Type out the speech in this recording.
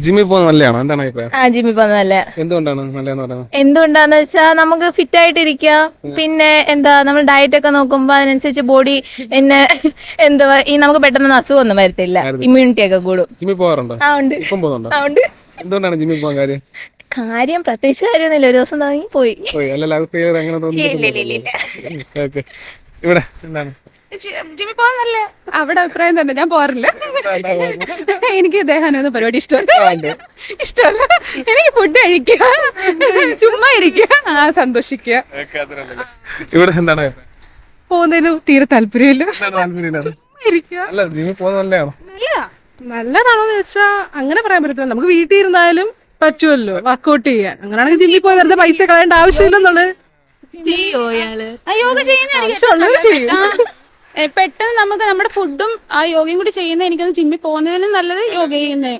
ജിമ്മിൽ പോകുന്നത് നല്ലതാണോ? എന്താണ് അഭിപ്രായം? ജിമ്മിൽ പോകുന്നത് നല്ല. എന്തുകൊണ്ടാണ് നല്ലതെന്ന് പറയുന്നത്? എന്തുകൊണ്ടാന്ന് വെച്ചാൽ നമുക്ക് ഫിറ്റ് ആയിട്ടിരിക്കാം. പിന്നെ എന്താ, നമ്മൾ ഡയറ്റ് ഒക്കെ നോക്കുമ്പോ അതിനനുസരിച്ച് ബോഡി പിന്നെ എന്തുവാ നമുക്ക് പെട്ടെന്ന് അസുഖമൊന്നും വരത്തില്ല. ഇമ്മ്യൂണിറ്റി ഒക്കെ കൂടും. ജിമ്മിൽ പോകാറുണ്ടോ? ഉണ്ട്. ഇപ്പം പോകുന്നുണ്ടോ? ഉണ്ട്. എന്തുകൊണ്ടാണ് ജിമ്മിൽ പോകാൻ കാര്യം? കാര്യം പ്രത്യേകിച്ച് കാര്യമൊന്നുമില്ല, ഒരു ദിവസം തുടങ്ങി പോയി. അല്ലല്ല, അങ്ങനെ തോന്നുന്നു. ഇവിടെ എന്താണ് ജിമ്മിൽ പോകാൻ നല്ല അവിടെ അഭിപ്രായം തന്നെ. ഞാൻ പോകാറില്ല. എനിക്ക് ദേഹാനൊന്നും പരിപാടി ഇഷ്ടമല്ല. എനിക്ക് ഫുഡ് കഴിക്കുക, ചുമ്മാ ഇരിക്കുക, സന്തോഷിക്കുക. ഇവിടെ എന്താണ് പോകുന്നതിന് തീരെ താല്പര്യമില്ല. അല്ല, ജിമ്മിൽ പോകുന്നത് നല്ലതാണോ? നല്ലതാണോന്ന് ചോദിച്ചാ അങ്ങനെ പറയാൻ പറ്റത്തില്ല. നമുക്ക് വീട്ടിൽ ഇരുന്നാലും പറ്റുമല്ലോ വർക്കൗട്ട് ചെയ്യാൻ. അങ്ങനെയാണെങ്കിൽ ജിമ്മിൽ പോയി വെറുതെ പൈസ കളയേണ്ട ആവശ്യമില്ലെന്നുള്ളത്. യോഗ പെട്ടെന്ന് നമുക്ക് നമ്മുടെ ഫുഡും ആ യോഗയും കൂടി ചെയ്യുന്ന എനിക്കൊന്ന് ജിമ്മിൽ പോകുന്നതിനും നല്ലത് യോഗ ചെയ്യുന്നത്.